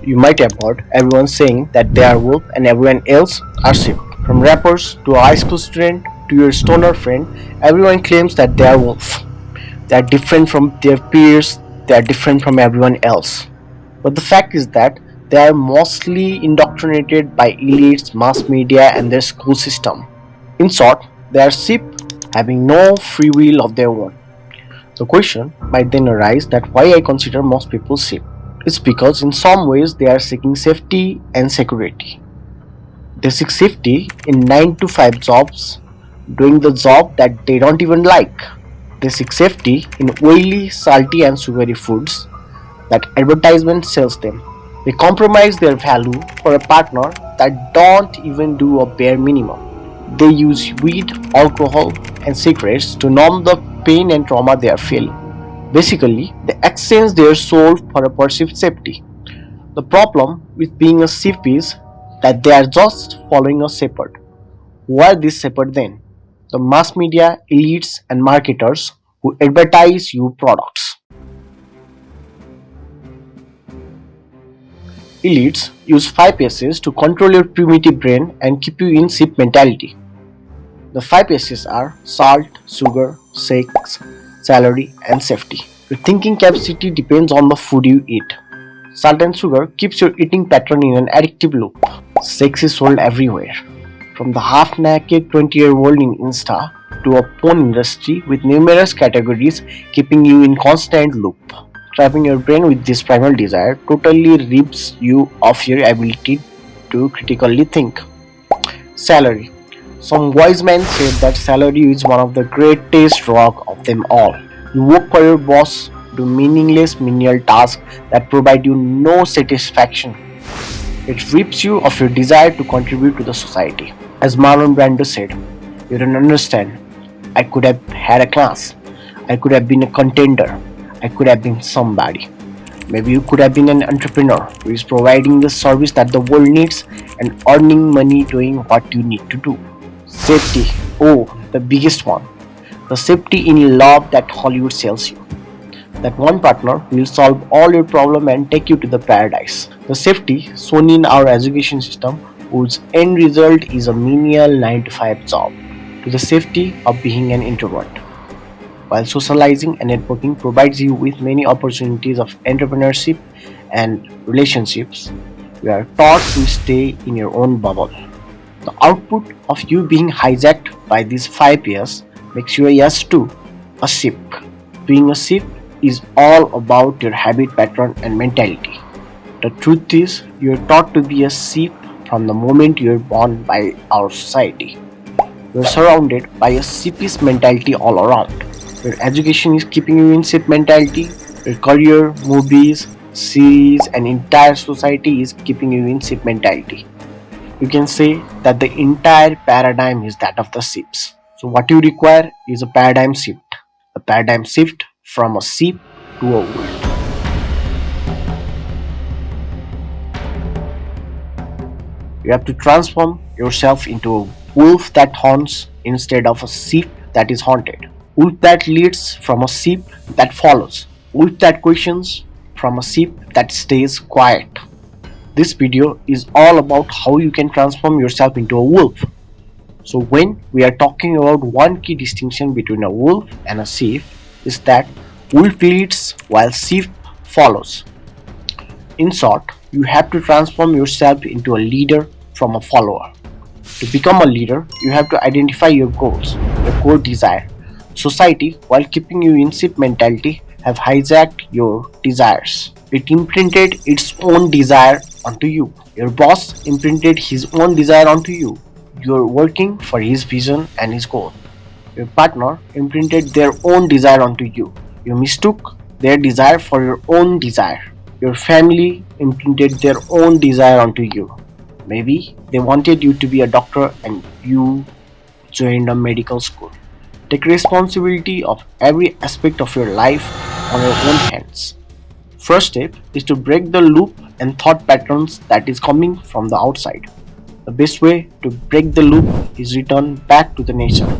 You might have heard everyone saying that they are wolf and everyone else are sheep. From rappers to a high school student to your stoner friend, everyone claims that they are wolf. They are different from their peers, they are different from everyone else. But the fact is that they are mostly indoctrinated by elites, mass media, and their school system. In short, they are sheep having no free will of their own. The question might then arise that why I consider most people sheep. It's because in some ways they are seeking safety and security. They seek safety in 9 to 5 jobs, doing the job that they don't even like. They seek safety in oily, salty, and sugary foods that advertisement sells them. They compromise their value for a partner that don't even do a bare minimum. They use weed, alcohol, and cigarettes to numb the pain and trauma they are feeling. Basically, they exchange their soul for a perceived safety. The problem with being a sheep is that they are just following a shepherd. Who are these shepherds then? The mass media, elites, and marketers who advertise you products. Elites use 5 S's to control your primitive brain and keep you in sheep mentality. The 5 S's are salt, sugar, sex, salary, and safety. Your thinking capacity depends on the food you eat. Salt and sugar keeps your eating pattern in an addictive loop. Sex is sold everywhere, from the half-naked 20-year-old in Insta to a porn industry with numerous categories keeping you in constant loop. Trapping your brain with this primal desire totally rips you of your ability to critically think. Salary. Some wise men said that salary is one of the greatest drug of them all. You work for your boss, do meaningless menial tasks that provide you no satisfaction. It rips you of your desire to contribute to the society. As Marlon Brando said, you don't understand. I could have had a class. I could have been a contender. I could have been somebody. Maybe you could have been an entrepreneur who is providing the service that the world needs and earning money doing what you need to do. Safety. Oh, the biggest one. The safety in love that Hollywood sells you. That one partner will solve all your problem and take you to the paradise. The safety shown in our education system whose end result is a menial 9 to 5 job. To the safety of being an introvert. While socializing and networking provides you with many opportunities of entrepreneurship and relationships, you are taught to stay in your own bubble. The output of you being hijacked by these 5 years makes you a yes too, a sheep. Being a sheep is all about your habit pattern and mentality. The truth is, you are taught to be a sheep from the moment you are born by our society. You are surrounded by a sheepish mentality all around. Your education is keeping you in sheep mentality. Your career, movies, series, and entire society is keeping you in sheep mentality. You can say that the entire paradigm is that of the sheeps. So what you require is a paradigm shift. A paradigm shift from a sheep to a wolf. You have to transform yourself into a wolf that haunts instead of a sheep that is haunted. Wolf that leads from a sheep that follows. Wolf that questions from a sheep that stays quiet. This video is all about how you can transform yourself into a wolf. So when we are talking about one key distinction between a wolf and a sheep is that wolf leads while sheep follows. In short, you have to transform yourself into a leader from a follower. To become a leader, you have to identify your goals, your core desire. Society, while keeping you in sheep mentality, have hijacked your desires. It imprinted its own desire onto you. Your boss imprinted his own desire onto you. You're working for his vision and his goal. Your partner imprinted their own desire onto you. You mistook their desire for your own desire. Your family imprinted their own desire onto you. Maybe they wanted you to be a doctor and you joined a medical school. Take responsibility of every aspect of your life on your own hands. First step is to break the loop and thought patterns that is coming from the outside. The best way to break the loop is return back to the nature.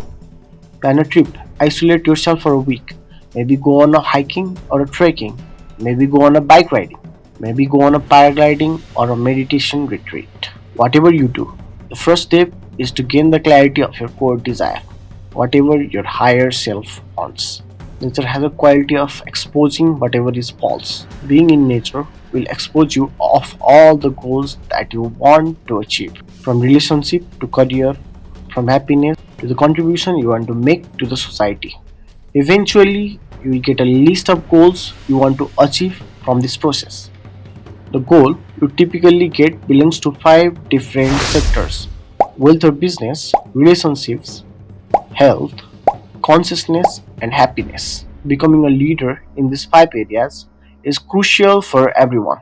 Plan a trip, isolate yourself for a week. Maybe go on a hiking or a trekking. Maybe go on a bike riding. Maybe go on a paragliding or a meditation retreat. Whatever you do, the first step is to gain the clarity of your core desire, whatever your higher self wants. Nature has a quality of exposing whatever is false. Being in nature will expose you of all the goals that you want to achieve, from relationship to career, from happiness to the contribution you want to make to the society. Eventually, you will get a list of goals you want to achieve from this process. The goal you typically get belongs to five different sectors: wealth or business, relationships, health, consciousness, and happiness. Becoming a leader in these five areas is crucial for everyone.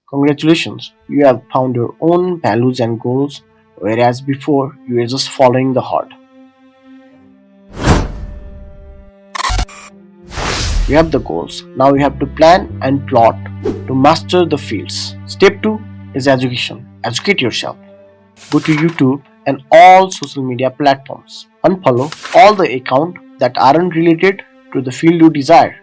Congratulations, you have found your own values and goals, whereas before you were just following the herd. You have the goals. Now you have to plan and plot to master the fields. Step 2 is education. Educate yourself. Go to YouTube and all social media platforms. Unfollow all the accounts that aren't related to the field you desire.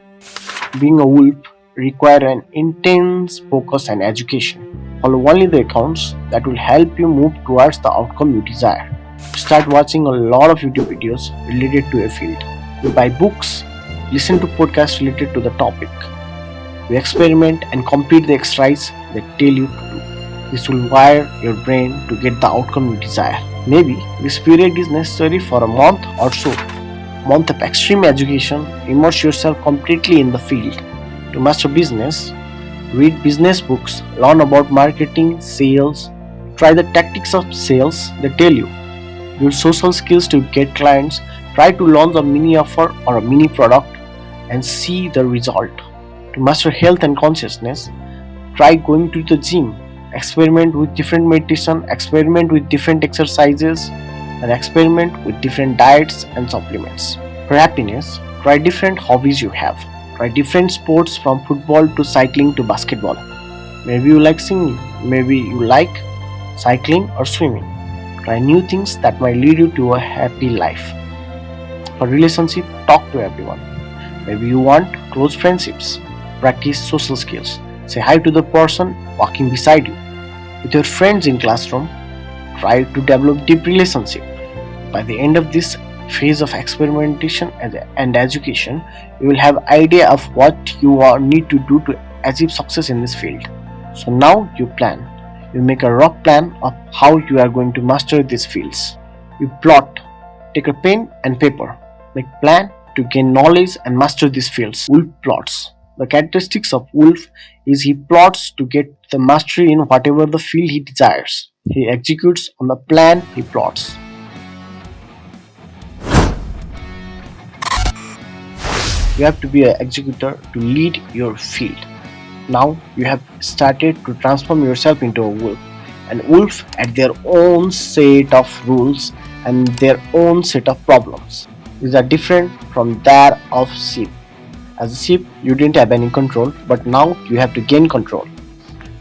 Being a wolf requires an intense focus and education. Follow only the accounts that will help you move towards the outcome you desire. Start watching a lot of YouTube videos related to a field. You buy books, listen to podcasts related to the topic. You experiment and complete the exercise they tell you to do. This will wire your brain to get the outcome you desire. Maybe this period is necessary for a month or so. Month of extreme education, immerse yourself completely in the field. To master business, read business books, learn about marketing, sales, try the tactics of sales they tell you. Build social skills to get clients, try to launch a mini offer or a mini product and see the result. To master health and consciousness, try going to the gym, experiment with different meditation, experiment with different exercises, and experiment with different diets and supplements. For happiness, try different hobbies you have. Try different sports from football to cycling to basketball. Maybe you like singing, maybe you like cycling or swimming. Try new things that might lead you to a happy life. For relationship, talk to everyone. Maybe you want close friendships. Practice social skills. Say hi to the person walking beside you. With your friends in classroom, try to develop deep relationship. By the end of this phase of experimentation and education, you will have idea of what you need to do to achieve success in this field. So now you plan. You make a rough plan of how you are going to master these fields. You plot. Take a pen and paper. Make plan to gain knowledge and master these fields. Wolf plots. The characteristics of Wolf is he plots to get the mastery in whatever the field he desires. He executes on the plan he plots. You have to be an executor to lead your field. Now you have started to transform yourself into a wolf. And wolves had their own set of rules and their own set of problems. These are different from that of sheep. As a sheep, you didn't have any control, but now you have to gain control.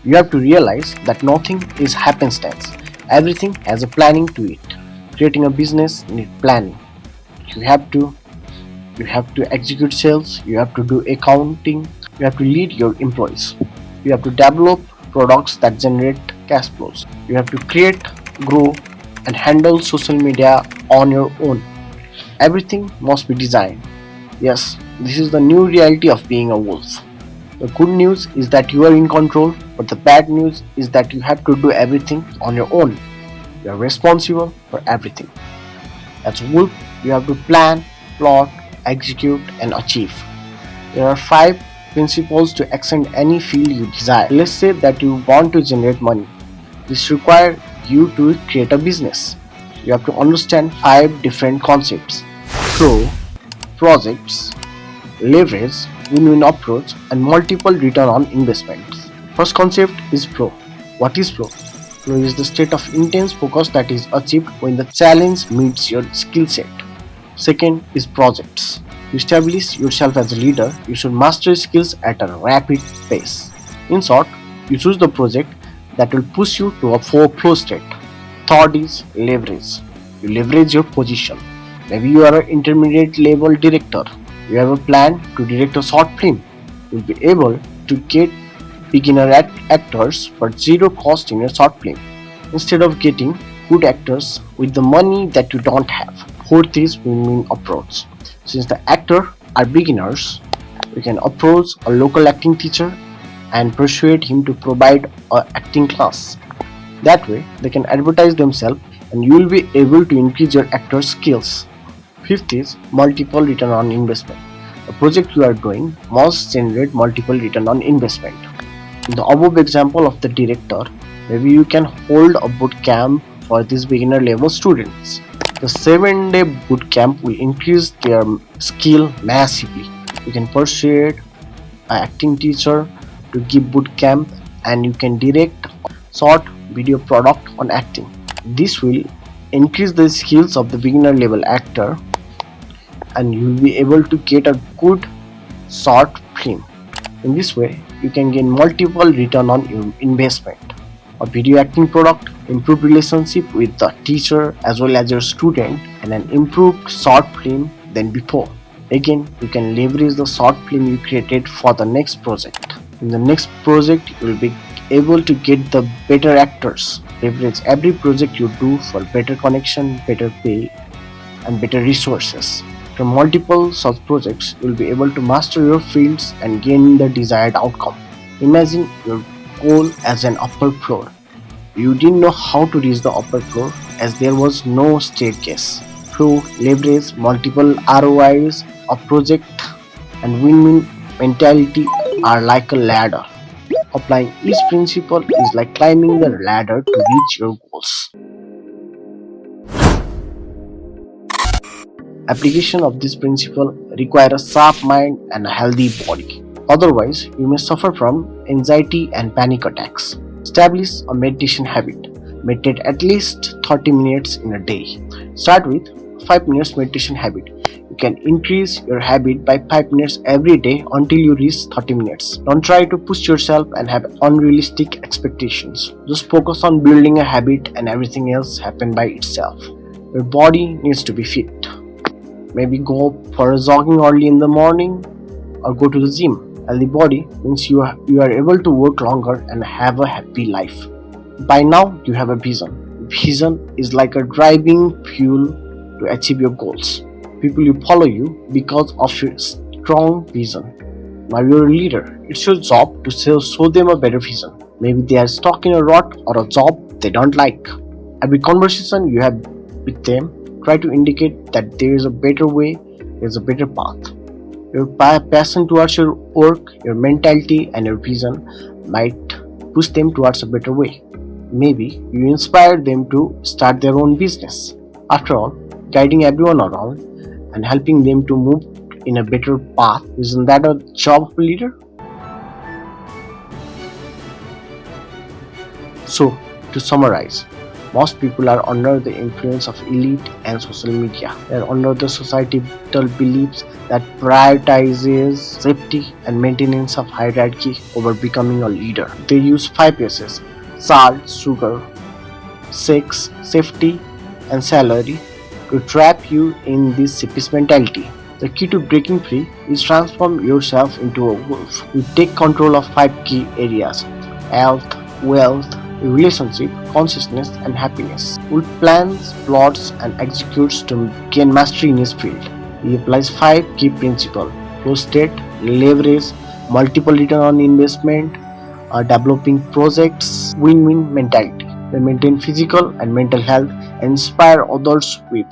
You have to realize that nothing is happenstance. Everything has a planning to it. Creating a business needs planning. You have to execute sales, you have to do accounting, you have to lead your employees. You have to develop products that generate cash flows. You have to create, grow, and handle social media on your own. Everything must be designed. Yes, this is the new reality of being a wolf. The good news is that you are in control, but the bad news is that you have to do everything on your own. You are responsible for everything. As a wolf, you have to plan, plot, execute, and achieve. There are 5 principles to ascend any field you desire. Let's say that you want to generate money. This requires you to create a business. You have to understand 5 different concepts: pro, projects, leverage, win-win approach, and multiple return on investments. First concept is pro. What is pro? Pro is the state of intense focus that is achieved when the challenge meets your skill set. Second is projects. To establish yourself as a leader, you should master skills at a rapid pace. In short, you choose the project that will push you to a flow state. Third is leverage. You leverage your position. Maybe you are an intermediate level director. You have a plan to direct a short film. You'll be able to get beginner actors for zero cost in a short film instead of getting good actors with the money that you don't have. Fourth is win-win approach. Since the actors are beginners, we can approach a local acting teacher and persuade him to provide a acting class. That way, they can advertise themselves and you will be able to increase your actor skills. Fifth is multiple return on investment. The project you are doing must generate multiple return on investment. In the above example of the director, maybe you can hold a boot camp for these beginner level students. The 7-day boot camp will increase their skill massively. You can persuade an acting teacher to give boot camp and you can direct a short video product on acting. This will increase the skills of the beginner level actor and you will be able to get a good short film. In this way, you can gain multiple return on your investment. A video acting product, improved relationship with the teacher as well as your student, and an improved short film than before. Again, you can leverage the short film you created for the next project. In the next project, you will be able to get the better actors. Leverage every project you do for better connection, better pay, and better resources. From multiple such projects, you will be able to master your fields and gain the desired outcome. Imagine your goal as an upper floor. You didn't know how to reach the upper floor as there was no staircase. Through leverage, multiple ROIs, a project, and win-win mentality are like a ladder. Applying each principle is like climbing the ladder to reach your goals. Application of this principle requires a sharp mind and a healthy body. Otherwise, you may suffer from anxiety and panic attacks. Establish a meditation habit. Meditate at least 30 minutes in a day. Start with 5 minutes meditation habit. You can increase your habit by 5 minutes every day until you reach 30 minutes. Don't try to push yourself and have unrealistic expectations. Just focus on building a habit and everything else happens by itself. Your body needs to be fit. Maybe go for a jogging early in the morning or go to the gym. Healthy body means you are able to work longer and have a happy life. By now you have a vision. Vision is like a driving fuel to achieve your goals. People will follow you because of your strong vision. Now you're a leader. It's your job to show them a better vision. Maybe they are stuck in a rut or a job they don't like. Every conversation you have with them, try to indicate that there is a better way, there is a better path. Your passion towards your work, your mentality, and your vision might push them towards a better way. Maybe you inspire them to start their own business. After all, guiding everyone around and helping them to move in a better path, isn't that a job of a leader? So, to summarize, most people are under the influence of elite and social media. They are under the societal beliefs that prioritizes safety and maintenance of hierarchy over becoming a leader. They use 5 S's: salt, sugar, sex, safety, and salary to trap you in this separatist mentality. The key to breaking free is transform yourself into a wolf. You take control of 5 key areas: health, wealth, relationship, consciousness, and happiness. Wolf plans, plots, and executes to gain mastery in his field. He applies 5 key principles: flow state, leverage, multiple return on investment, developing projects, win-win mentality. They maintain physical and mental health and inspire others with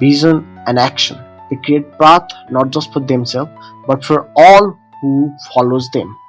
vision and action. They create path not just for themselves but for all who follows them.